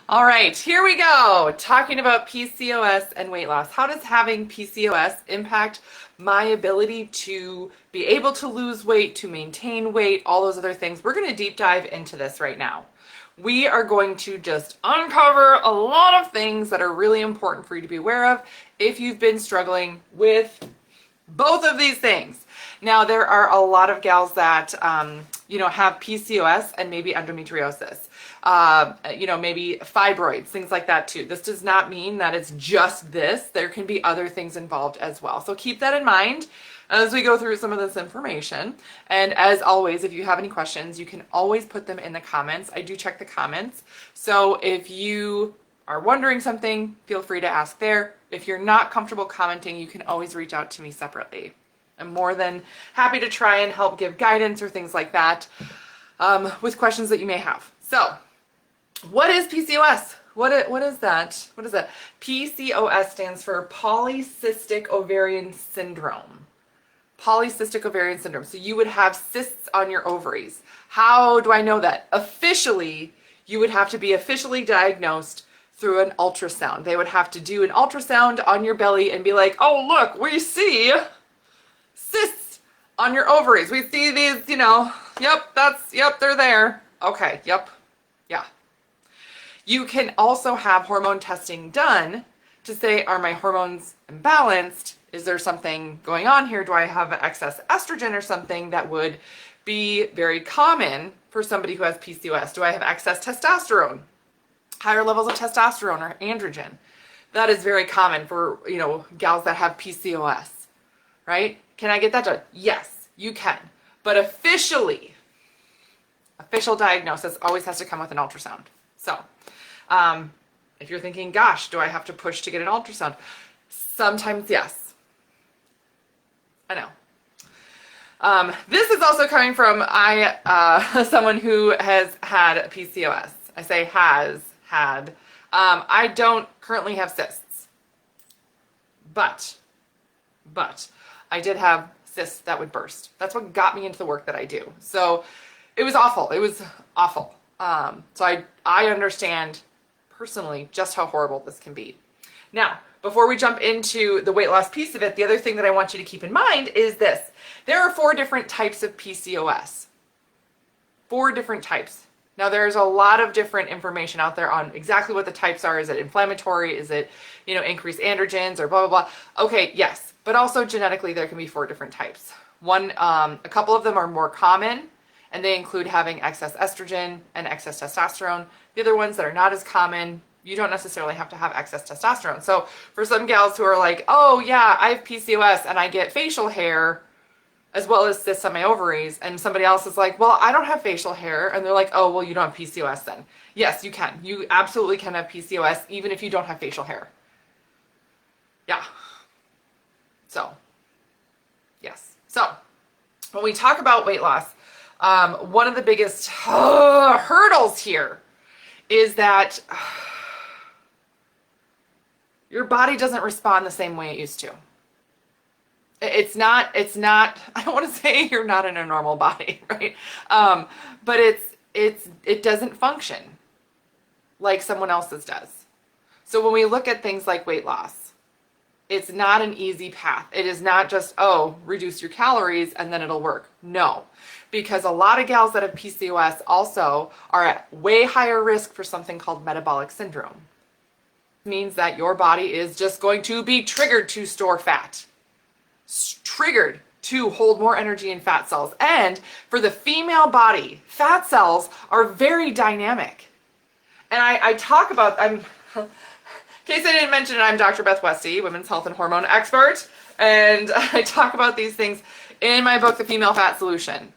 All right, here we go. Talking about PCOS and weight loss. How does having PCOS impact my ability to be able to lose weight, to maintain weight, all those other things? We're going to deep dive into this right now. We are going to just uncover a lot of things that are really important for you to be aware of if you've been struggling with both of these things. Now, there are a lot of gals that, have PCOS and maybe endometriosis, maybe fibroids, things like that too. This does not mean that it's just this. There can be other things involved as well. So keep that in mind as we go through some of this information. And as always, if you have any questions, you can always put them in the comments. I do check the comments. So if you are wondering something, feel free to ask there. If you're not comfortable commenting, you can always reach out to me separately. I'm more than happy to try and help give guidance or things like that with questions that you may have. So, what is PCOS? What is that? What is that? PCOS stands for Polycystic Ovarian Syndrome. Polycystic Ovarian Syndrome. So you would have cysts on your ovaries. How do I know that? Officially, you would have to be officially diagnosed through an ultrasound. They would have to do an ultrasound on your belly and be like, oh, look, we see cysts on your ovaries. We see these, yep, they're there. Okay, yep, yeah. You can also have hormone testing done to say, are my hormones imbalanced? Is there something going on here? Do I have excess estrogen or something that would be very common for somebody who has PCOS? Do I have excess testosterone? Higher levels of testosterone or androgen. That is very common for, gals that have PCOS, right? Can I get that done? Yes, you can. But official diagnosis always has to come with an ultrasound. So, if you're thinking, gosh, do I have to push to get an ultrasound? Sometimes yes. I know. This is also coming from someone who has had PCOS. I say has had. I don't currently have cysts, but I did have cysts that would burst. That's what got me into the work that I do. So it was awful. It was awful. So I understand personally just how horrible this can be. Now, before we jump into the weight loss piece of it, the other thing that I want you to keep in mind is this. There are 4 different types of PCOS. 4 different types. Now, there's a lot of different information out there on exactly what the types are. Is it inflammatory? Is it, increased androgens or blah, blah, blah? Okay, yes. But also genetically, there can be 4 different types. A couple of them are more common, and they include having excess estrogen and excess testosterone. The other ones that are not as common, you don't necessarily have to have excess testosterone. So for some gals who are like, oh yeah, I have PCOS and I get facial hair as well as cysts on my ovaries, and somebody else is like, well, I don't have facial hair, and they're like, oh, well, you don't have PCOS then. Yes, you can. You absolutely can have PCOS even if you don't have facial hair. Yeah. So, yes. So, when we talk about weight loss, one of the biggest hurdles here is that your body doesn't respond the same way it used to. It's not, I don't want to say you're not in a normal body, right? But it doesn't function like someone else's does. So when we look at things like weight loss, it's not an easy path. It is not just, reduce your calories and then it'll work. No, because a lot of gals that have PCOS also are at way higher risk for something called metabolic syndrome. It means that your body is just going to be triggered to store fat. Triggered to hold more energy in fat cells. And for the female body, fat cells are very dynamic. And I talk about, in case I didn't mention it, I'm Dr. Beth Westie, women's health and hormone expert. And I talk about these things in my book, The Female Fat Solution.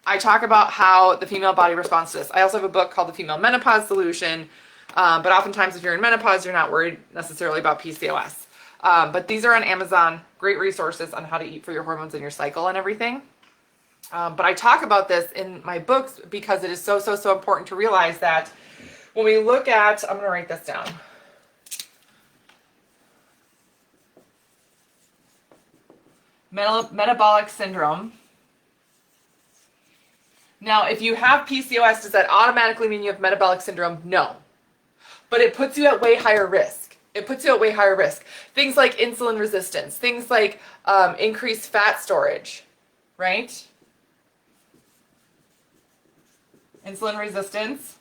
I talk about how the female body responds to this. I also have a book called The Female Menopause Solution. But oftentimes if you're in menopause, you're not worried necessarily about PCOS. But these are on Amazon, great resources on how to eat for your hormones and your cycle and everything. But I talk about this in my books because it is so important to realize that when we look at, I'm going to write this down. Metabolic syndrome. Now, if you have PCOS, does that automatically mean you have metabolic syndrome? No. but it puts you at way higher risk. It puts you at way higher risk. Things like insulin resistance, things like increased fat storage, right? Insulin resistance.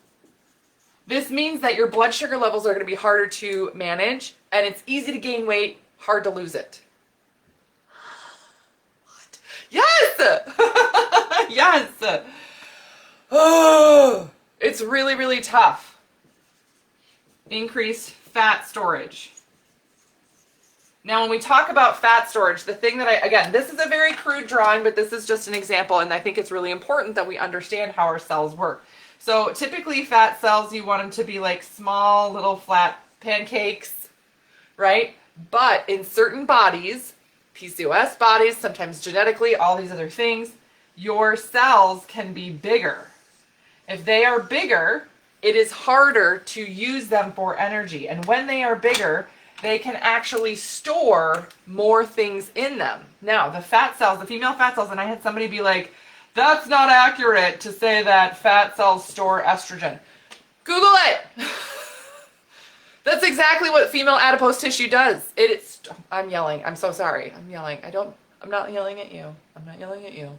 This means that your blood sugar levels are going to be harder to manage, and it's easy to gain weight, hard to lose it. What? Yes! Yes! Oh, it's really, really tough. Increased fat storage. Now, when we talk about fat storage, the thing that again, this is a very crude drawing, but this is just an example, and I think it's really important that we understand how our cells work. So typically fat cells, you want them to be like small little flat pancakes, right? But in certain bodies, PCOS bodies, sometimes genetically, all these other things, your cells can be bigger. If they are bigger, it is harder to use them for energy. And when they are bigger, they can actually store more things in them. Now, the fat cells, the female fat cells, and I had somebody be like, that's not accurate to say that fat cells store estrogen. Google it. That's exactly what female adipose tissue does. I'm yelling. I'm so sorry. I'm yelling. I'm not yelling at you. I'm not yelling at you.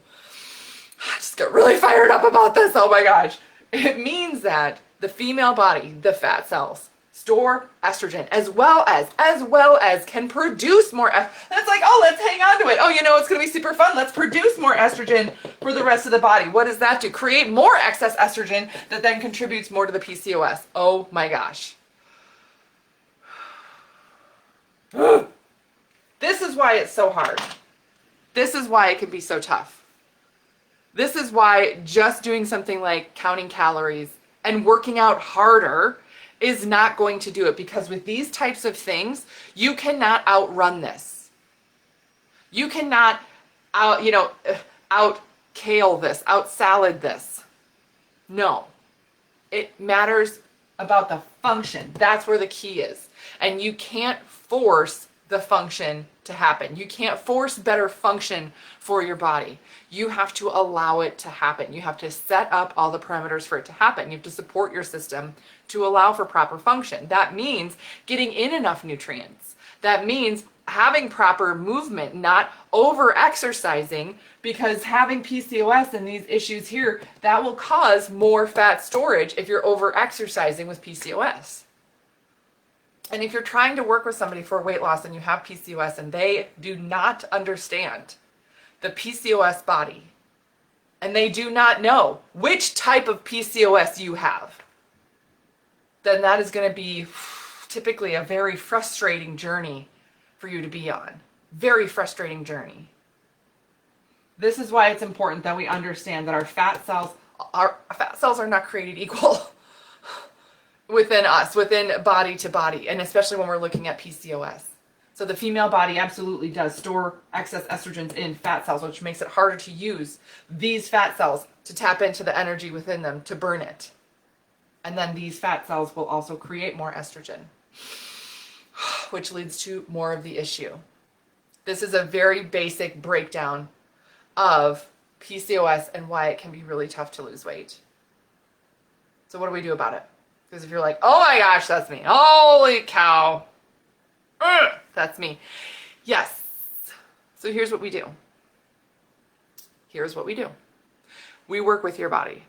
I just got really fired up about this. Oh my gosh. It means that the female body, the fat cells, store estrogen as well as can produce more. That's like, oh, let's hang on to it. Oh, you know, it's going to be super fun. Let's produce more estrogen for the rest of the body. What does that do? Create more excess estrogen that then contributes more to the PCOS. Oh my gosh. This is why it's so hard. This is why it can be so tough. This is why just doing something like counting calories and working out harder is not going to do it, because with these types of things, you cannot outrun this. You cannot out kale this, out salad this. No. It matters about the function. That's where the key is. And you can't force the function to happen. You can't force better function for your body. You have to allow it to happen. You have to set up all the parameters for it to happen. You have to support your system to allow for proper function. That means getting in enough nutrients. That means having proper movement, not over exercising, because having PCOS and these issues here, that will cause more fat storage if you're over exercising with PCOS. And if you're trying to work with somebody for weight loss and you have PCOS and they do not understand the PCOS body, and they do not know which type of PCOS you have, then that is going to be typically a very frustrating journey for you to be on. Very frustrating journey. This is why it's important that we understand that our fat cells are not created equal within us, within body to body, and especially when we're looking at PCOS. So the female body absolutely does store excess estrogens in fat cells, which makes it harder to use these fat cells to tap into the energy within them to burn it. And then these fat cells will also create more estrogen, which leads to more of the issue. This is a very basic breakdown of PCOS and why it can be really tough to lose weight. So what do we do about it? Because if you're like, oh my gosh, that's me. Holy cow. That's me. Yes. So here's what we do. Here's what we do. We work with your body.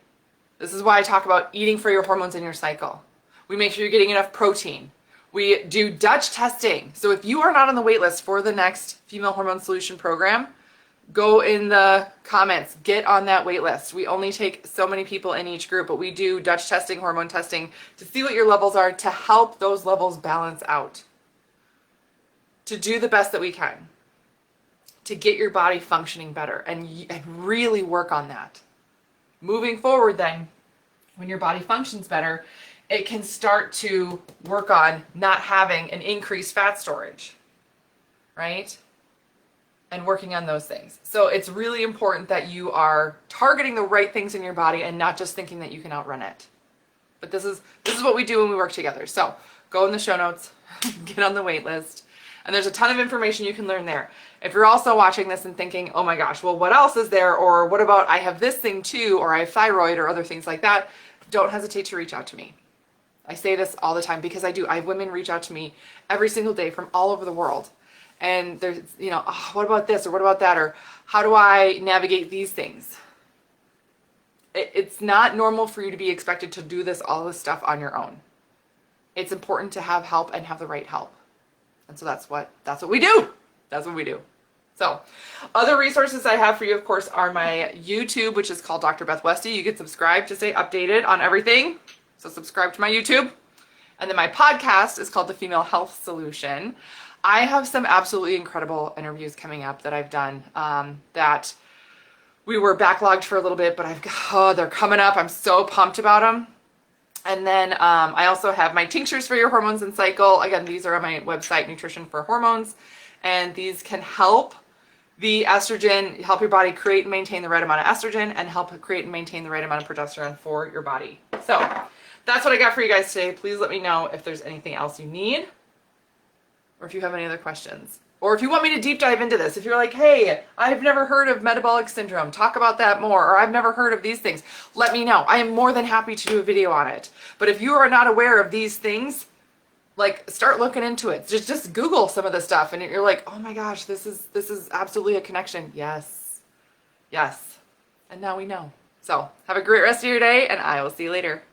This is why I talk about eating for your hormones and your cycle. We make sure you're getting enough protein. We do Dutch testing. So if you are not on the wait list for the next Female Hormone Solution program, go in the comments, get on that wait list. We only take so many people in each group, but we do Dutch testing, hormone testing to see what your levels are, to help those levels balance out, to do the best that we can, to get your body functioning better and really work on that. Moving forward then, when your body functions better, it can start to work on not having an increased fat storage, right? And working on those things. So it's really important that you are targeting the right things in your body and not just thinking that you can outrun it. But this is what we do when we work together. So go in the show notes, get on the wait list, and there's a ton of information you can learn there. If you're also watching this and thinking, oh my gosh, well, what else is there? Or what about I have this thing too, or I have thyroid or other things like that, don't hesitate to reach out to me. I say this all the time because I do. I have women reach out to me every single day from all over the world. And there's, oh, what about this or what about that? Or how do I navigate these things? It's not normal for you to be expected to do all this stuff on your own. It's important to have help and have the right help. And so that's what we do. That's what we do. So other resources I have for you, of course, are my YouTube, which is called Dr. Beth Westie. You can subscribe to stay updated on everything. So subscribe to my YouTube. And then my podcast is called The Female Health Solution. I have some absolutely incredible interviews coming up that I've done that we were backlogged for a little bit, but they're coming up. I'm so pumped about them. And then I also have my tinctures for your hormones and cycle. Again, these are on my website, Nutrition for Hormones. And these can help the estrogen, help your body create and maintain the right amount of estrogen and help create and maintain the right amount of progesterone for your body. So that's what I got for you guys today. Please let me know if there's anything else you need or if you have any other questions. Or if you want me to deep dive into this, if you're like, hey, I've never heard of metabolic syndrome, talk about that more, or I've never heard of these things, let me know. I am more than happy to do a video on it. But if you are not aware of these things, like start looking into it. Just Google some of this stuff and you're like, oh my gosh, this is absolutely a connection. Yes. Yes. And now we know. So have a great rest of your day and I will see you later.